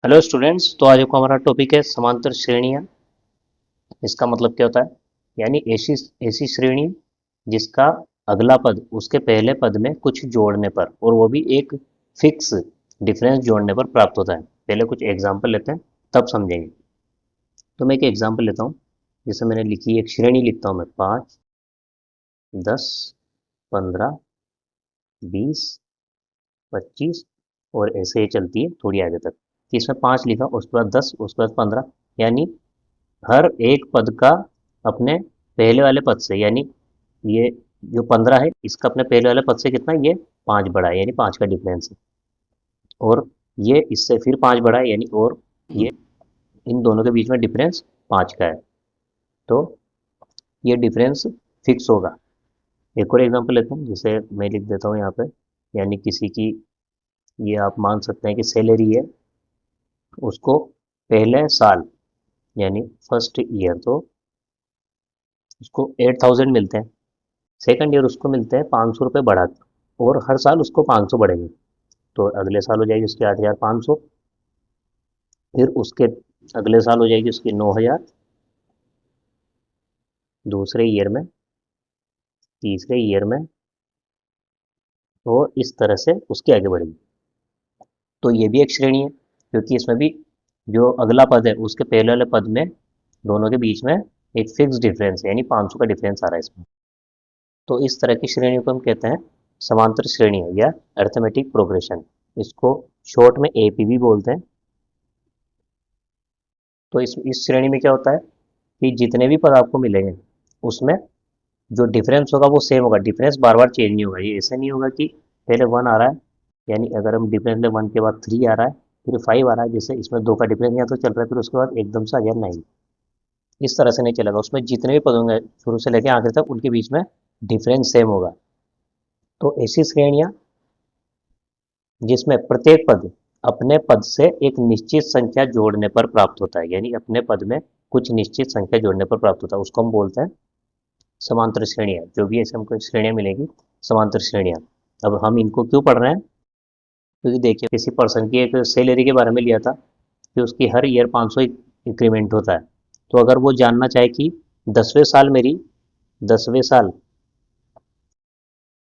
Hello students. तो आज को हमारा टॉपिक है समांतर श्रेणियाँ। इसका मतलब क्या होता है? यानी ऐसी ऐसी श्रेणी जिसका अगला पद उसके पहले पद में कुछ जोड़ने पर, और वो भी एक फिक्स डिफरेंस जोड़ने पर प्राप्त होता है। पहले कुछ एग्जांपल लेते हैं, तब समझेंगे। तो मैं एक एग्जांपल लेता हूँ। जैसे मैंने लिखी एक श्रेणी लिखता हूँ मैं, 5, 10, 15, 20, 25, और ऐसे ही चलती है थोड़ी आगे तक। कि इसमें 5 लिखा, उसके बाद 10, उसके बाद 15, यानी हर एक पद का अपने पहले वाले पद से, यानी ये जो 15 है इसका अपने पहले वाले पद से कितना, ये 5 बड़ा है, यानी 5 का डिफरेंस है। और ये इससे फिर 5 बड़ा है, यानी और ये इन दोनों के बीच में डिफरेंस 5 का है। तो ये डिफरेंस फिक्स होगा। एक और एग्जांपल लेते हैं, जैसे मैं लिख देता हूँ यहाँ पे। यानी किसी की, ये आप मान सकते हैं कि सैलरी है, उसको पहले साल यानी फर्स्ट ईयर तो उसको 8,000 मिलते हैं। सेकंड ईयर उसको मिलते हैं 500 रुपये बढ़ा के, और हर साल उसको 500 बढ़ेंगे। तो अगले साल हो जाएगी उसकी 8,500, फिर उसके अगले साल हो जाएगी उसकी 9,000, दूसरे ईयर में, तीसरे ईयर में, और इस तरह से उसके आगे बढ़ेगी। तो ये भी एक श्रेणी है, क्योंकि इसमें भी जो अगला पद है उसके पहले वाले पद में दोनों के बीच में एक फिक्स डिफरेंस है, यानी 500 का डिफरेंस आ रहा है इसमें। तो इस तरह की श्रेणी को हम कहते हैं समांतर श्रेणी या अर्थमेटिक प्रोग्रेशन। इसको शॉर्ट में एपी भी बोलते हैं। तो इस श्रेणी में क्या होता है कि जितने भी पद आपको मिलेंगे उसमें जो डिफरेंस होगा वो सेम होगा। डिफरेंस बार बार चेंज नहीं होगा। ये ऐसे नहीं होगा कि पहले 1 आ रहा है, यानी अगर हम डिफरेंस में 1 के बाद 3 आ रहा है, फिर 5 आ रहा है, जैसे इसमें 2 का डिफरेंस यहाँ तो चल रहा है, फिर उसके बाद एकदम से आ गया 9। इस तरह से नहीं चलेगा। उसमें जितने भी पद होंगे शुरू से लेकर आखिर तक, उनके बीच में डिफरेंस सेम होगा। तो ऐसी श्रेणियाँ जिसमें प्रत्येक पद अपने पद से एक निश्चित संख्या जोड़ने पर प्राप्त होता है, यानी अपने पद में कुछ निश्चित संख्या जोड़ने पर प्राप्त होता है, उसको हम बोलते हैं समांतर श्रेणियाँ। जो भी ऐसे हमको श्रेणियाँ मिलेगी, समांतर श्रेणियाँ। अब हम इनको क्यों पढ़ रहे हैं? क्योंकि देखिए, किसी पर्सन की एक सैलरी के बारे में लिया था कि उसकी हर ईयर 500 इंक्रीमेंट होता है। तो अगर वो जानना चाहे कि 10वें साल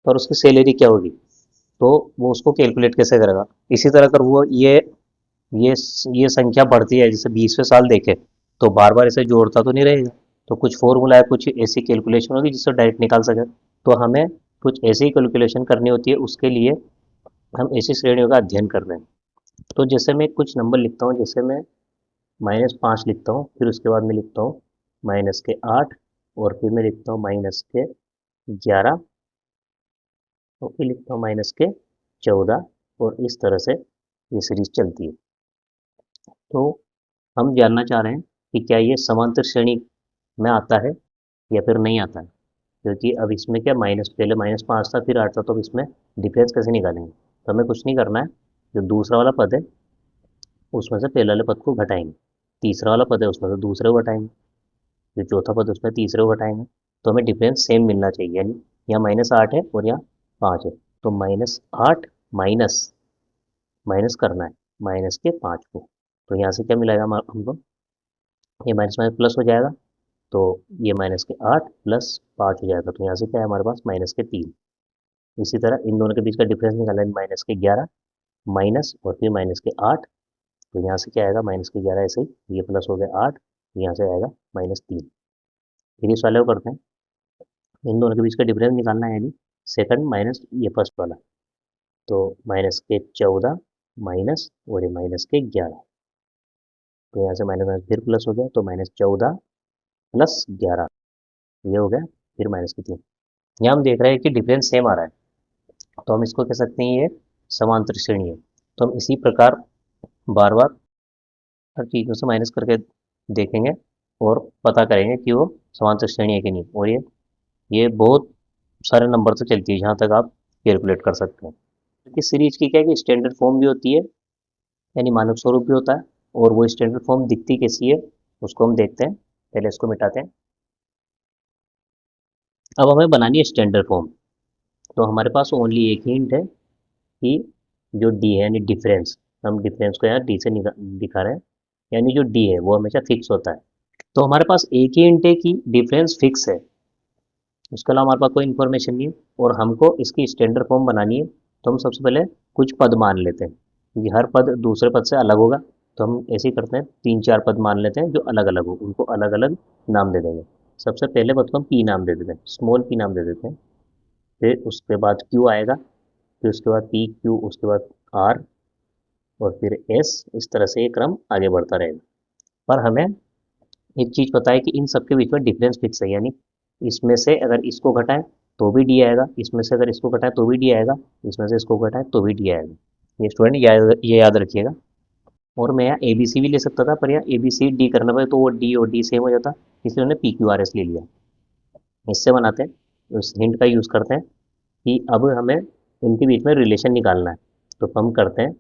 पर उसकी सैलरी क्या होगी, तो वो उसको कैलकुलेट कैसे करेगा? इसी तरह अगर वो ये ये संख्या बढ़ती है, जैसे 20वें साल देखे, तो बार बार इसे जोड़ता तो नहीं रहेगा। तो कुछ फॉर्मूला है, कुछ ऐसी कैलकुलेशन होगी जिससे डायरेक्ट निकाल सके। तो हमें कुछ ऐसी कैलकुलेशन करनी होती है, उसके लिए हम ऐसी श्रेणियों का अध्ययन कर रहे हैं। तो जैसे मैं कुछ नंबर लिखता हूँ, जैसे मैं -5 लिखता हूँ, फिर उसके बाद मैं लिखता हूँ -8, और फिर मैं लिखता हूँ -11, और फिर लिखता हूँ -14, और इस तरह से ये सीरीज चलती है। तो हम जानना चाह रहे हैं कि क्या ये समांतर श्रेणी में आता है या फिर नहीं आता है। क्योंकि अब इसमें क्या, माइनस, पहले -5 था फिर 8 था, तो अब इसमें डिफरेंस कैसे निकालेंगे? तो हमें कुछ नहीं करना है। जो दूसरा वाला पद है उसमें से पहले वाले पद को घटाएंगे, तीसरा वाला पद है उसमें से दूसरे को घटाएंगे, जो चौथा पद है उसमें तीसरे को घटाएंगे। तो हमें डिफरेंस सेम मिलना चाहिए, यानी यहाँ -8 है और यहाँ 5 है, तो -8 माइनस माइनस करना है -5 को। तो यहाँ से क्या मिलेगा हमको, ये माइनस माइनस प्लस हो जाएगा। तो ये -8 प्लस 5 हो जाएगा। तो यहाँ से क्या है हमारे पास, -3। इसी तरह इन दोनों के बीच का डिफरेंस निकालना है, -11 माइनस और फिर -8। तो यहाँ से क्या आएगा, -11 ऐसे ही, ये प्लस हो गया 8, यहाँ से आएगा -3। फिर इस वाले को करते हैं, इन दोनों के बीच का डिफरेंस निकालना है, यानी सेकंड माइनस ये फर्स्ट वाला। तो -14 माइनस और ये -11। तो यहाँ से माइनस माइनस फिर प्लस हो गया, तो -14 प्लस 11, ये हो गया, फिर -3। यहाँ हम देख रहे हैं कि डिफरेंस सेम आ रहा है, तो हम इसको कह सकते हैं ये समांतर श्रेणी है। तो हम इसी प्रकार बार बार हर चीज़ों से माइनस करके देखेंगे और पता करेंगे कि वो समांतर श्रेणी है कि नहीं। और ये बहुत सारे नंबर से चलती है, जहाँ तक आप कैलकुलेट कर सकते हैं। इस सीरीज की क्या है कि स्टैंडर्ड फॉर्म भी होती है, यानी मानक स्वरूप भी होता है। और वो स्टैंडर्ड फॉर्म दिखती कैसी है उसको हम देखते हैं। पहले इसको मिटाते हैं। अब हमें बनानी है स्टैंडर्ड फॉर्म। तो हमारे पास ओनली एक ही हिंट है कि जो डी है, यानी डिफरेंस, हम डिफरेंस को यहाँ डी से दिखा रहे हैं, यानी जो डी है वो हमेशा फिक्स होता है। तो हमारे पास एक ही इंटे की डिफरेंस फिक्स है, उसके अलावा हमारे पास कोई इन्फॉर्मेशन नहीं है, और हमको इसकी स्टैंडर्ड फॉर्म बनानी है। तो हम सबसे पहले कुछ पद मान लेते हैं, क्योंकि हर पद दूसरे पद से अलग होगा। तो हम ऐसे ही करते हैं, 3-4 पद मान लेते हैं जो अलग अलग हो, उनको अलग अलग नाम दे देंगे। सबसे पहले पद को हम पी नाम दे देते हैं, स्मॉल पी नाम दे देते हैं। फिर उसके बाद क्यू आएगा, फिर उसके बाद पी क्यू, उसके बाद आर, और फिर एस। इस तरह से ये क्रम आगे बढ़ता रहेगा। पर हमें एक चीज़ पता है कि इन सबके बीच में डिफरेंस फिक्स है, यानी इसमें से अगर इसको घटाएं तो भी डी आएगा, इसमें से अगर इसको घटाएं तो भी डी आएगा, इसमें से इसको घटाएं तो भी डी आएगा। ये स्टूडेंट ये याद रखिएगा। और मैं यहाँ ए बी सी भी ले सकता था, पर यहाँ ए बी सी डी करना पड़े तो वो डी और डी सेम हो जाता, इसलिए मैंने पी क्यू आर एस ले लिया। इससे बनाते हैं, उस हिंट का यूज़ करते हैं कि अब हमें इनके बीच में रिलेशन निकालना है। तो हम करते हैं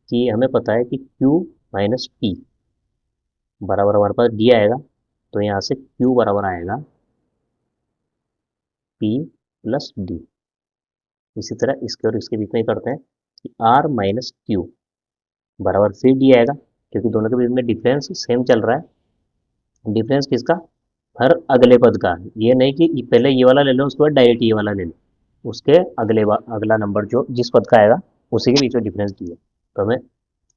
कि हमें पता है कि Q माइनस पी बराबर हमारे पास डी आएगा। तो यहाँ से Q बराबर आएगा P प्लस डी। इसी तरह इसके और इसके बीच में ही करते हैं कि R माइनस क्यू बराबर फिर डी आएगा, क्योंकि दोनों के बीच में डिफरेंस सेम चल रहा है। डिफरेंस किसका? हर अगले पद का। ये नहीं कि पहले ये वाला ले लो उसके बाद डायरेक्ट ये वाला ले लो, उसके अगला नंबर जो जिस पद का आएगा उसी के बीच में डिफरेंस डी है। तो हमें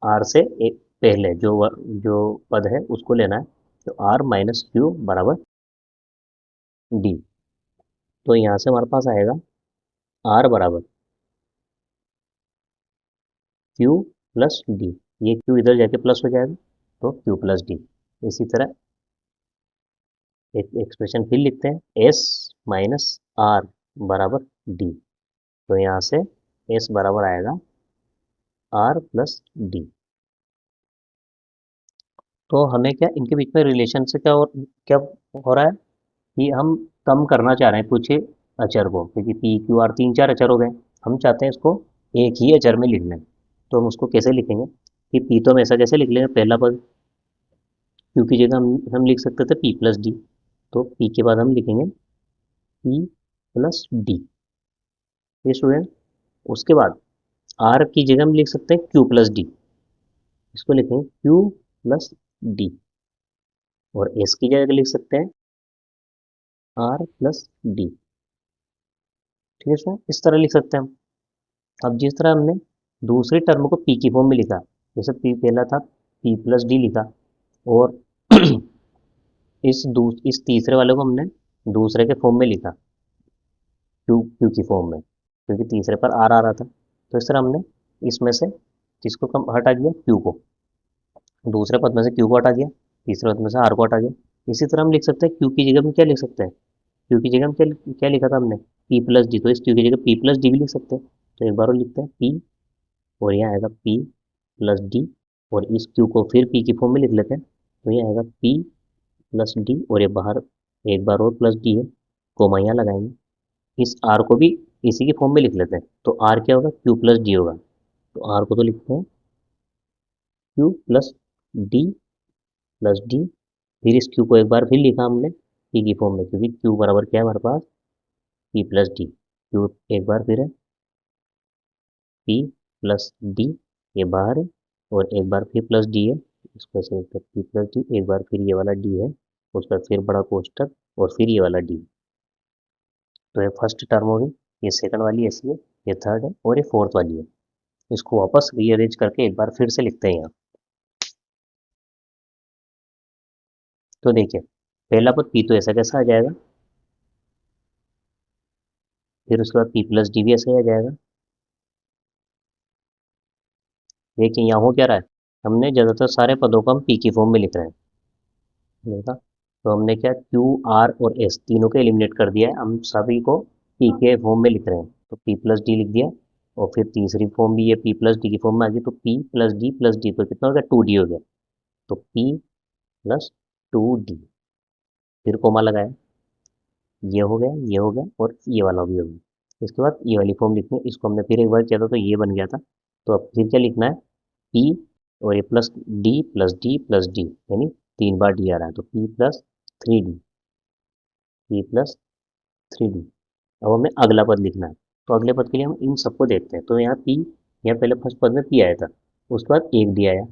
आर से एक पहले जो पद है उसको लेना है। तो आर माइनस क्यू बराबर डी। तो यहाँ से हमारे पास आएगा आर बराबर क्यू प्लस डी। ये क्यू इधर जाके प्लस हो जाएगा, तो क्यू प्लस डी। इसी तरह एक एक्सप्रेशन फिर लिखते हैं, एस माइनस आर बराबर डी। तो यहाँ से एस बराबर आएगा आर प्लस डी। तो हमें क्या इनके बीच में रिलेशन से क्या हो रहा है कि हम कम करना चाह रहे हैं कुछ अचर को, क्योंकि पी क्यू आर 3-4 अचर हो गए। हम चाहते हैं इसको एक ही अचर में लिखना है। तो हम उसको कैसे लिखेंगे कि पी तो हम ऐसा कैसे लिख लेंगे, पहला पद क्यू की जगह हम लिख सकते थे पी प्लस डी। तो पी के बाद हम लिखेंगे पी प्लस डी। ये स्टूडेंट, उसके बाद आर की जगह हम लिख सकते हैं क्यू प्लस डी। इसको लिखेंगे क्यू प्लस डी। और एस की जगह लिख सकते हैं आर प्लस डी। ठीक है सर, इस तरह लिख सकते हैं हम। अब जिस तरह हमने दूसरी टर्म को पी की फॉर्म में लिखा, जैसे पी पहला था पी प्लस डी लिखा, और इस तीसरे वाले को हमने दूसरे के फॉर्म में लिखा, क्यू की फॉर्म में, क्योंकि तीसरे पर आर आ रहा था। तो इस तरह हमने इसमें से किसको कम हटा दिया, क्यू को। दूसरे पद में से क्यू को हटा दिया, तीसरे पद में से आर को हटा दिया। इसी तरह हम लिख सकते हैं क्यू की जगह में क्या लिख सकते हैं, क्यू की जगह में क्या लिखा था हमने, पी प्लस डी। तो इस क्यू की जगह पी प्लस डी भी लिख सकते हैं। तो एक बार और लिखते हैं पी, और यहाँ आएगा पी प्लस डी, और इस क्यू को फिर पी की फॉर्म में लिख लेते हैं। तो ये आएगा पी प्लस डी, और ये बाहर एक बार और प्लस डी है, कोमा यहाँ लगाएंगे। इस आर को भी इसी की फॉर्म में लिख लेते हैं। तो आर क्या होगा, क्यू प्लस डी होगा। तो आर को तो लिखते हैं Q plus D plus D. फिर इस क्यू को एक बार फिर लिखा हमने पी की फॉर्म में, क्योंकि क्यू बराबर क्या है हमारे पास, पी प्लस डी। क्यू एक बार फिर है पी प्लस डी, ये बाहर है, और एक बार फिर प्लस डी है, इसको ऐसे लिखते हैं पी प्लस डी। एक बार फिर ये वाला डी है, उसका फिर बड़ा कोष्टक, और फिर ये वाला डी। तो ये फर्स्ट टर्म होगी, ये सेकंड वाली ऐसी है, ये थर्ड है, और ये फोर्थ वाली है। इसको वापस रीअरेंज करके एक बार फिर से लिखते हैं यहाँ। तो देखिए, पहला पद पी तो ऐसा कैसा आ जाएगा, फिर उसके बाद पी प्लस डी भी ऐसे ही आ जाएगा। देखिए यहाँ हो क्या रहा है, हमने ज़्यादातर सारे पदों को हम पी की फॉर्म में लिख रहे हैं, देखा। तो हमने क्या क्यू आर और एस तीनों को एलिमिनेट कर दिया है, हम सभी को पी के फॉर्म में लिख रहे हैं। तो पी प्लस डी लिख दिया, और फिर तीसरी फॉर्म भी ये पी प्लस डी की फॉर्म में आ गई। तो पी प्लस डी तो कितना हो गया, 2 डी हो गया। तो पी प्लस 2 डी, फिर कोमा लगाया, ये हो गया, ये हो गया, और ये वाला भी हो गया। इसके बाद ये वाली फॉर्म लिखनी है, इसको हमने फिर एक बार किया था तो ये बन गया था। तो अब फिर क्या लिखना है, पी और ये plus D plus D plus D, यानी 3 बार डी आ रहा है। तो P plus 3 D, P plus 3 D. अब हमें अगला पद लिखना है। तो अगले पद के लिए हम इन सबको देखते हैं। तो यहाँ पी, यहाँ पहले फर्स्ट पद में पी आया था, उसके बाद 1 डी आया,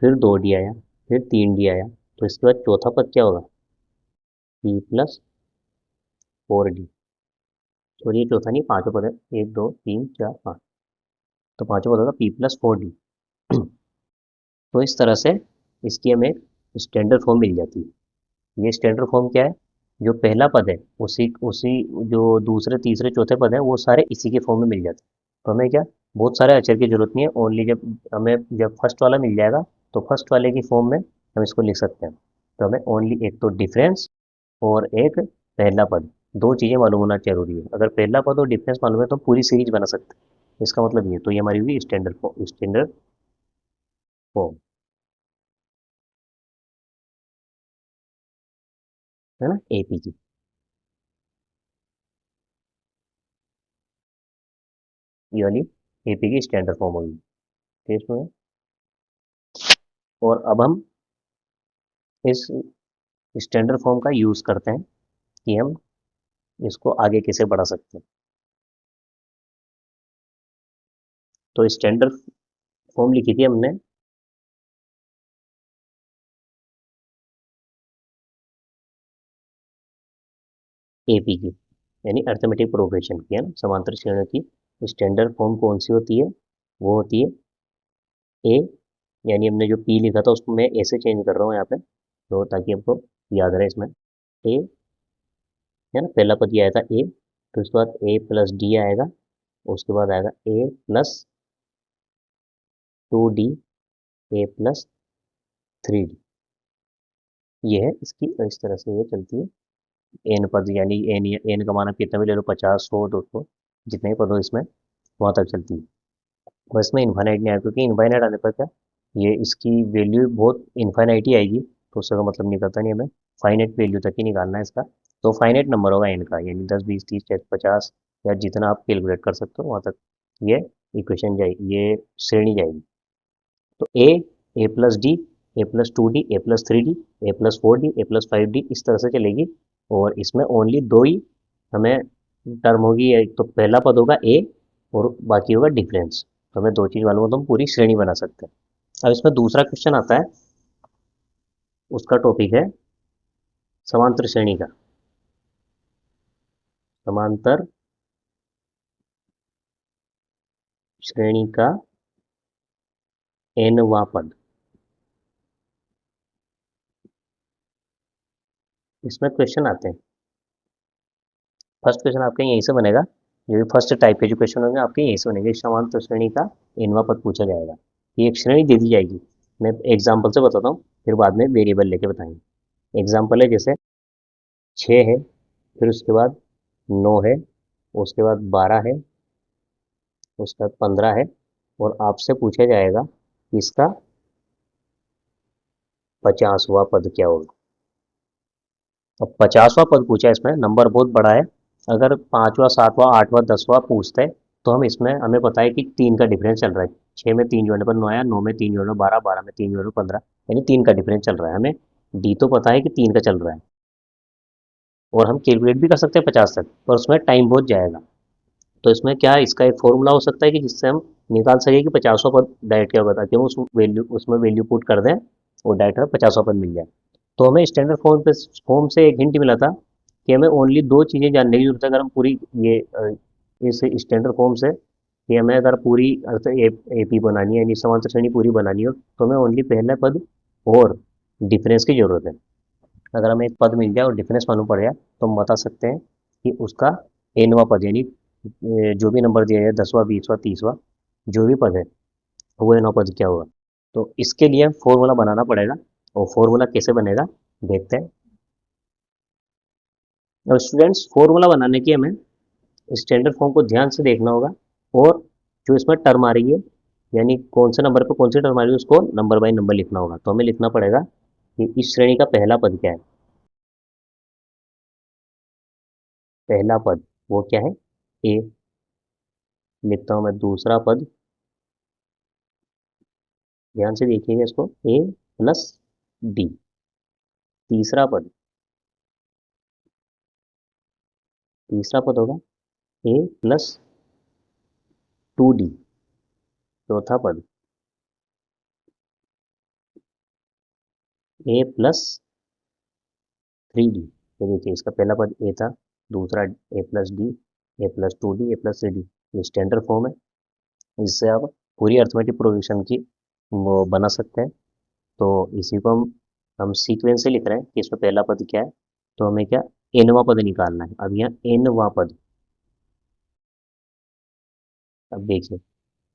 फिर 2 डी आया, फिर 3 डी आया, तो इसके बाद चौथा पद क्या होगा? P+4D। और ये चौथा नहीं, पांचवा पद है, 1 2 3 4 5, तो पांचवा पद होगा P+4D। तो इस तरह से इसकी हमें स्टैंडर्ड फॉर्म मिल जाती है। ये स्टैंडर्ड फॉर्म क्या है? जो पहला पद है उसी उसी जो दूसरे तीसरे चौथे पद है वो सारे इसी के फॉर्म में मिल जाते हैं। तो हमें क्या, बहुत सारे अक्षर की जरूरत नहीं है, ओनली जब फर्स्ट वाला मिल जाएगा तो फर्स्ट वाले की फॉर्म में हम इसको लिख सकते हैं। तो हमें ओनली एक तो डिफरेंस और एक पहला पद, दो चीज़ें मालूम होना जरूरी है। अगर पहला पद और डिफरेंस मालूम है तो हम पूरी सीरीज बना सकते हैं। इसका मतलब ये, तो ये हमारी हुई स्टैंडर्ड फॉर्म, है ना, एपी की। ये वाली एपी की स्टैंडर्ड फॉर्म होगी। ठीक है इसमें। और अब हम इस स्टैंडर्ड फॉर्म का यूज़ करते हैं कि हम इसको आगे कैसे बढ़ा सकते हैं। तो स्टैंडर्ड फॉर्म लिखी थी हमने एपी की, यानी अर्थमेटिक प्रोग्रेशन की, है ना, समांतर श्रेणियों की स्टैंडर्ड फॉर्म कौन सी होती है? वो होती है ए, यानी हमने जो पी लिखा था उसको मैं ए से चेंज कर रहा हूँ यहाँ पे, तो ताकि आपको याद रहे इसमें। ए, है ना, पहला पद ये आया था ए, तो उसके बाद A+D आएगा, उसके बाद आएगा A+2D, A+3D। ये है इसकी, इस तरह से ये चलती है। एन पद, यानी एन का मान आप कितना भी ले लो, 50 100 200, जितने भी पद हो इसमें वहाँ तक चलती है। बस में इन्फाइनाइट नहीं आया, क्योंकि इन्फाइनाइट आने पर क्या, ये इसकी वैल्यू बहुत इन्फाइनाइट ही आएगी, तो उसका कोई मतलब नहीं करता, नहीं, हमें फाइनाइट वैल्यू तक ही निकालना है इसका। तो फाइनाइट नंबर होगा एन का, यानी 10 20 30 40 50, या जितना आप कैलकुलेट कर सकते हो वहाँ तक ये इक्वेशन जाएगी, ये श्रेणी जाएगी। तो A+D, A+2D, A+3D, A+4D, A+5D, इस तरह से चलेगी। और इसमें ओनली दो ही हमें टर्म होगी, एक तो पहला पद होगा ए और बाकी होगा डिफरेंस। तो हमें दो चीज़ मालूम हो तो हम पूरी श्रेणी बना सकते हैं। अब इसमें दूसरा क्वेश्चन आता है, उसका टॉपिक है समांतर श्रेणी का। समांतर श्रेणी का एनवा पद। इसमें क्वेश्चन आते हैं, फर्स्ट क्वेश्चन आपका यहीं से बनेगा, जो भी फर्स्ट टाइप के जो क्वेश्चन होंगे आपके यहीं से बनेंगे। समांतर श्रेणी का एनवा पद पूछा जाएगा, ये एक श्रेणी दे दी जाएगी। मैं एग्जाम्पल से बताता हूँ, फिर बाद में वेरिएबल लेके बताएंगे। एग्जाम्पल है जैसे 6 है, फिर उसके बाद 9 है, उसके बाद 12 है, उसके बाद 15 है, और आपसे पूछा जाएगा कि इसका 50वां पद क्या होगा। अब 50वां पद पूछा है, इसमें नंबर बहुत बड़ा है। अगर 5वां 7वां 8वां 10वां पूछते हैं तो हम इसमें, हमें पता है कि 3 का डिफरेंस चल रहा है। 6 में 3 जोड़ने पर 9 आया, 9 में 3 जोड़ने पर 12, 12 में 3 जोड़ने पर 15, यानी 3 का डिफरेंस चल रहा है। हमें डी तो पता है कि 3 का चल रहा है, और हम कैलकुलेट भी कर सकते हैं 50 तक, पर उसमें टाइम बहुत जाएगा। तो इसमें क्या है, इसका एक फॉर्मूला हो सकता है कि जिससे हम निकाल सके कि 50वां पद डायरेक्ट क्या होगा, ताकि हम उसमें वैल्यू पुट कर दें और डायरेक्ट हमें 50वां पद मिल जाए। तो हमें स्टैंडर्ड फॉर्म से एक हिंट मिला था कि हमें ओनली दो चीज़ें जानने की जरूरत है। अगर हम पूरी ये इस स्टैंडर्ड फॉर्म से, कि हमें अगर पूरी अर्थ एपी बनानी है, यानी समांतर श्रेणी पूरी बनानी हो, तो हमें ओनली पहला पद और डिफरेंस की जरूरत है। अगर हमें एक पद मिल जाए और डिफरेंस मालूम पड़ जाए तो हम बता सकते हैं कि उसका एनवा पद, यानी जो भी नंबर दिया जाए, 10वां 20वां 30वां, जो भी पद है वो एनवा पद क्या होगा। तो इसके लिए फॉर्मूला बनाना पड़ेगा, और फॉर्मूला कैसे बनेगा देखते हैं। और स्टूडेंट्स, फॉर्मूला बनाने की हमें स्टैंडर्ड फॉर्म को ध्यान से देखना होगा, और जो इसमें टर्म आ रही है, यानी कौन से नंबर पे कौन सी टर्म आ रही है, उसको नंबर बाय नंबर लिखना होगा। तो हमें लिखना पड़ेगा कि इस श्रेणी का पहला पद क्या है। पहला पद वो क्या है, ए। लिखता हूँ मैं दूसरा पद, ध्यान से देखिएगा इसको, A+D। तीसरा पद होगा A+2D। चौथा पद ए प्लस 3D। ये देखिए इसका पहला पद ए था, दूसरा ए प्लस डी, ए प्लस 2D, ए प्लस 3D। ये स्टैंडर्ड फॉर्म है, इससे आप पूरी अर्थमेटिक प्रोग्रेशन की वो बना सकते हैं। तो इसी को हम सीक्वेंस से लिख रहे हैं कि इसमें पहला पद क्या है, तो हमें क्या एनवा पद निकालना है। अब यहाँ एनवा पद, अब देखिए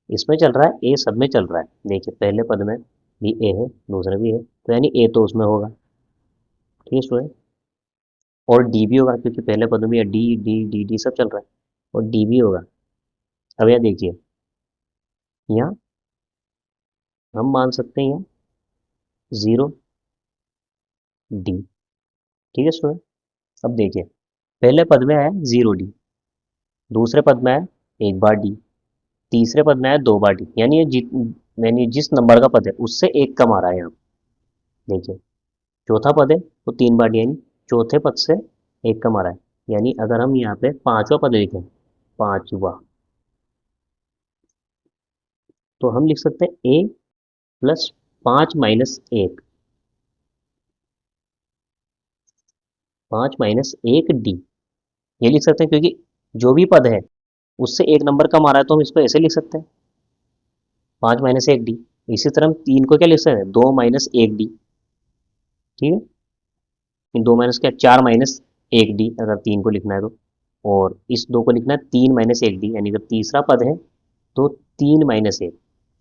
इसमें चल रहा है ए, सब में चल रहा है। देखिए पहले पद में भी ए है, दूसरे भी है, तो यानी ए तो उसमें होगा, ठीक है स्टूडेंट। और डी भी होगा क्योंकि पहले पद में डी डी डी डी सब चल रहा है, और डी भी होगा। अब यहाँ देखिए, यहाँ हम मान सकते हैं यहाँ 0D, ठीक है स्टूडेंट। अब देखिए पहले पद में आया 0D, दूसरे पद में आया एक बार डी, तीसरे पद में आया दो बार डी, यानी जिस नंबर का पद है उससे एक कम आ रहा है यहाँ। देखिए चौथा पद है तो 3 बार डी, यानी चौथे पद से एक कम आ रहा है। यानी अगर हम यहाँ पे पांचवा पद लिखें, पांचवा, तो हम लिख सकते हैं ए प्लस 5 - 1, 5 - 1 डी। ये लिख सकते हैं क्योंकि जो भी पद है उससे एक नंबर कम आ रहा है, तो हम इसको ऐसे लिख सकते हैं 5 - 1 डी। इसी तरह हम 3 को क्या लिख सकते हैं, 2 - 1 डी, ठीक है। इन 2 माइनस क्या, 4 - 1 डी अगर 3 को लिखना है तो। और इस 2 को लिखना है 3 - 1 डी, यानी जब तीसरा पद है तो 3 - 1,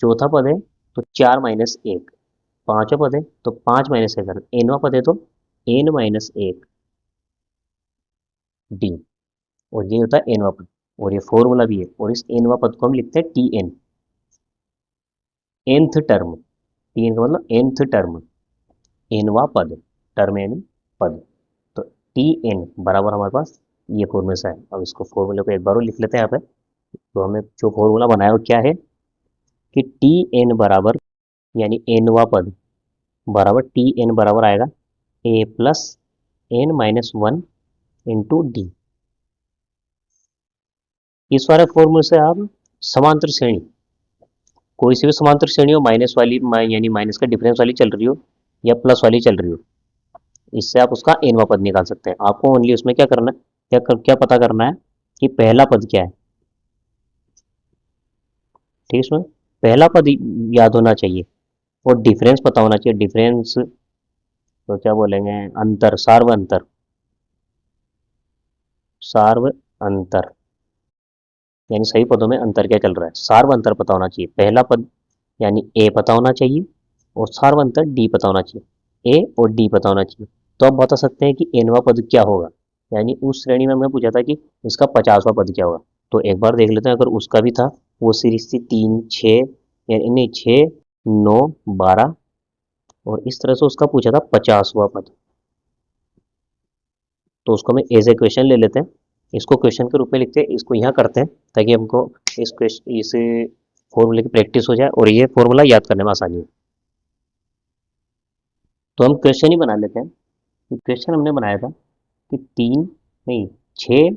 चौथा पद है तो 4 - 1, पांचवा पद है तो 5 - 1, अगर एनवा पद है तो n - 1 डी। और ये होता है एनवा पद, और ये फॉर्मूला भी है। और इस एनवा पद को हम लिखते हैं T N, nth term. T N का मतलब nth टर्म, एनवा पद, टर्म यानी पद। तो टी एन बराबर हमारे पास ये फॉर्मूला है। अब इसको फॉर्मूले को एक बार और लिख लेते हैं यहाँ पे। तो हमें जो फॉर्मूला बनाया वो क्या है कि टी एन बराबर, यानी एनवा पद बराबर, टी एन बराबर आएगा ए प्लस n - 1 इंटू डी। इस वाले फॉर्मूले से आप समांतर श्रेणी, कोई सी भी समांतर श्रेणी हो, माइनस वाली यानी माइनस का डिफरेंस वाली चल रही हो या प्लस वाली चल रही हो, इससे आप उसका एनवा पद निकाल सकते हैं। आपको ओनली उसमें क्या करना है, क्या पता करना है कि पहला पद क्या है, ठीक है। इसमें पहला पद याद होना चाहिए और डिफरेंस पता होना चाहिए। डिफरेंस तो क्या बोलेंगे, अंतर, सार्व अंतर, सार्व अंतर, यानी सही पदों में अंतर क्या चल रहा है, सार्व अंतर पता होना चाहिए। पहला पद यानी ए पता होना चाहिए, और सार्व अंतर डी पता होना चाहिए, ए और डी पता होना चाहिए। तो आप बता सकते हैं कि एनवा पद क्या होगा। यानी उस श्रेणी में हमने पूछा था कि इसका 50वां पद क्या होगा, तो एक बार देख लेते हैं। अगर उसका भी था, वो सीरीज थी 3 6, यानी नहीं 6 9 12, और इस तरह से उसका पूछा था 50वां पद। तो उसको हम एज ए क्वेश्चन ले लेते हैं, इसको क्वेश्चन के रूप में लिखते हैं, इसको यहाँ करते हैं ताकि हमको इस फॉर्मूले की प्रैक्टिस हो जाए और ये फॉर्मूला याद करने में आसानी हो। तो हम क्वेश्चन ही बना लेते हैं। क्वेश्चन हमने बनाया था कि 6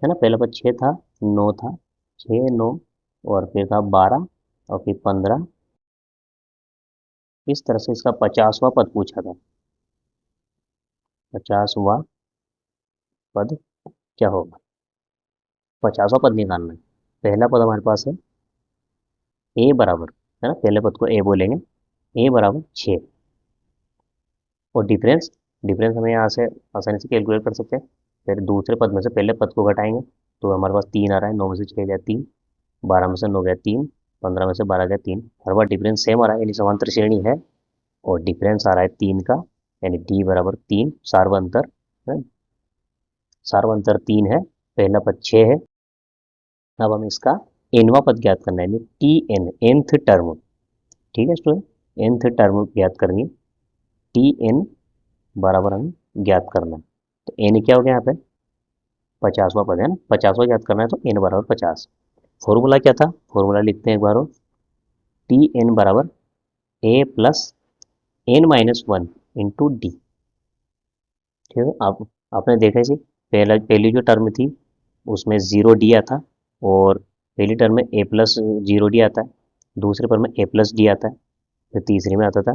है ना, पहला पद 6 था, 9 था, 6 9, और फिर था 12, और फिर 15। इस तरह से इसका 50वां पद पूछा था। 50वां पद क्या होगा, 50वां पद निकालना है। पहला पद हमारे पास है ए बराबर, है ना, पहले पद को ए बोलेंगे, ए बराबर 6, और डिफरेंस, डिफरेंस हमें यहाँ से आसानी से कैलकुलेट कर सकते हैं। फिर दूसरे पद में से पहले पद को घटाएंगे तो हमारे पास 3 आ रहा है, 9 में से 6 गया 3, 12 में से 9 गया 3, 15 में से 12 गया 3। हर बार डिफरेंस सेम आ रहा है, यानी समांतर श्रेणी है, और डिफरेंस आ रहा है 3 का, यानी डी बराबर 3, सार्वंतर है, सार्वंतर 3 है, पहला पद 6 है। अब हमें इसका एनवा पद ज्ञात करना है, यानी टी एन, एनथ टर्म, ठीक है स्टूडेंट, एनथ टर्म ज्ञात करनी, टी एन बराबर हमें ज्ञात करना है। तो एन क्या हो गया यहाँ पे, 50वां पद है ना, 50वां ज्ञात करना है, तो एन बराबर 50। फॉर्मूला क्या था, फॉर्मूला लिखते हैं एक बार और, टी एन बराबर ए प्लस n - 1 इंटू डी, ठीक है। आप आपने देखा इसी, पहली जो टर्म थी उसमें 0D आता, और पहली टर्म में A+0D आता है, दूसरे पर में A+D आता है, फिर तीसरे में आता था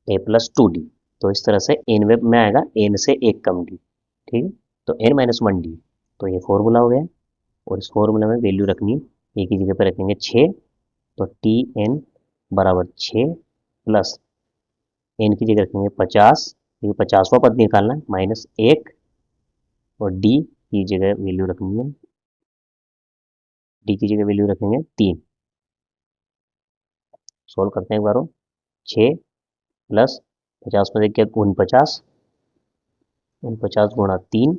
ए प्लस टू डी। तो इस तरह से एन में आएगा एन से एक कम डी, ठीक है। तो एन माइनस वन डी, तो ये फॉर्मूला हो गया। और इस फॉर्मूला में वैल्यू रखनी है, एक ही जगह पे रखेंगे 6, तो टी एन बराबर 6 प्लस एन की जगह रखेंगे 50, ये 50वां पद निकालना है, माइनस एक, और डी की जगह वैल्यू रखनी है, डी की जगह वैल्यू रखेंगे 3। सोल्व करते हैं एक बार, 6 प्लस 50 में देखिए 49, 49 गुणा 3,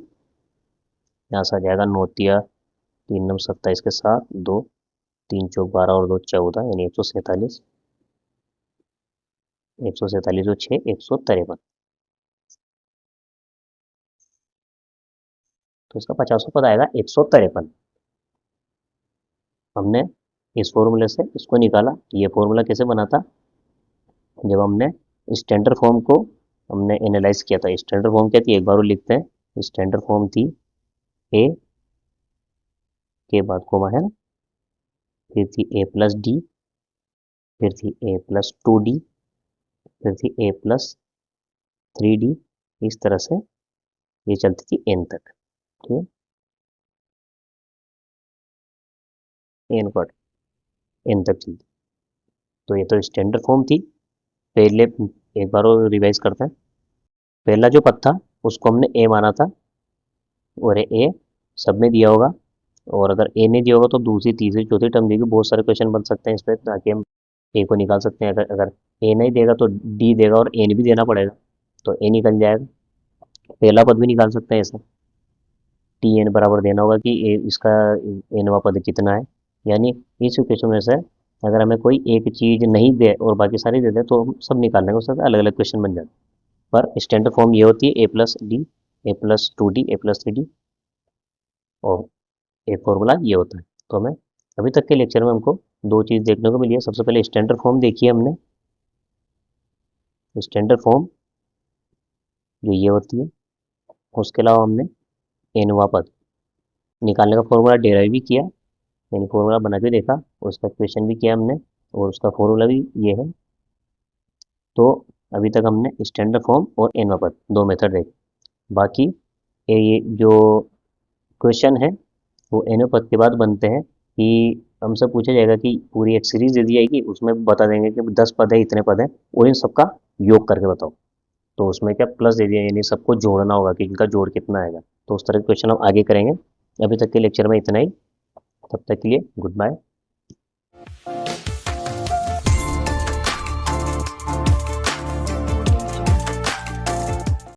यहाँ से आ जाएगा 9 3 9 27 के साथ 2, 3 चौक 12 और 2 14, यानी 147, 147 और 6 153। तो इसका 50वां पद आएगा 153। हमने इस फॉर्मूले से इसको निकाला। ये फॉर्मूला कैसे बना था, जब हमने स्टैंडर्ड फॉर्म को हमने एनालाइज किया था। स्टैंडर्ड फॉर्म क्या थी, एक बार वो लिखते हैं। स्टैंडर्ड फॉर्म थी ए के बाद कोमा है ना, फिर थी ए प्लस डी, फिर थी ए प्लस टू डी, फिर थी ए प्लस थ्री डी। इस तरह से ये चलती थी एन तक, ठीक है, एन कॉट एन तक चलती। तो ये तो स्टैंडर्ड फॉर्म थी। पहले एक बार और रिवाइज करते हैं। पहला जो पद था उसको हमने ए माना था, और ए सब में दिया होगा। और अगर ए नहीं दिया होगा तो दूसरी तीसरी चौथी टर्म देगी। बहुत सारे क्वेश्चन बन सकते हैं इस पर, ताकि हम ए को निकाल सकते हैं। अगर अगर ए नहीं देगा तो डी देगा, और एन भी देना पड़ेगा, तो ए निकल जाएगा। पहला पद भी निकाल सकते हैं ऐसा, टी एन बराबर देना होगा कि ए इसका एनवा पद कितना है। यानी इस इक्वेशन में से अगर हमें कोई एक चीज़ नहीं दे और बाकी सारी दे दे तो हम सब निकालने को उससे अलग अलग क्वेश्चन बन जाते हैं। पर स्टैंडर्ड फॉर्म ये होती है ए प्लस डी, ए प्लस टू डी, ए प्लस थ्री डी, और एक फॉर्मूला ये होता है। तो हमें अभी तक के लेक्चर में हमको दो चीज़ देखने को मिली है। सबसे पहले स्टैंडर्ड फॉर्म देखी है हमने। स्टैंडर्ड फॉर्म जो ये होती है, उसके अलावा हमने एनवा पद निकालने का फॉर्मूला डेराइव भी किया, यानी फॉर्मूला बना के देखा, उसका क्वेश्चन भी किया हमने, और उसका फॉर्मूला भी ये है। तो अभी तक हमने स्टैंडर्ड फॉर्म और एनवा पद दो मेथड देखे। बाकी ये जो क्वेश्चन है वो एनवा पद के बाद बनते हैं, कि हमसे पूछा जाएगा कि पूरी एक सीरीज दे दी जाएगी, उसमें बता देंगे कि 10 पद है, इतने पद है, और इन सबका योग करके बताओ। तो उसमें क्या प्लस दे दिया, यानी सबको जोड़ना होगा कि इनका जोड़ कितना आएगा। तो उस तरह के क्वेश्चन हम आगे करेंगे। अभी तक के लेक्चर में इतना ही। तब तक के लिए गुड बाय।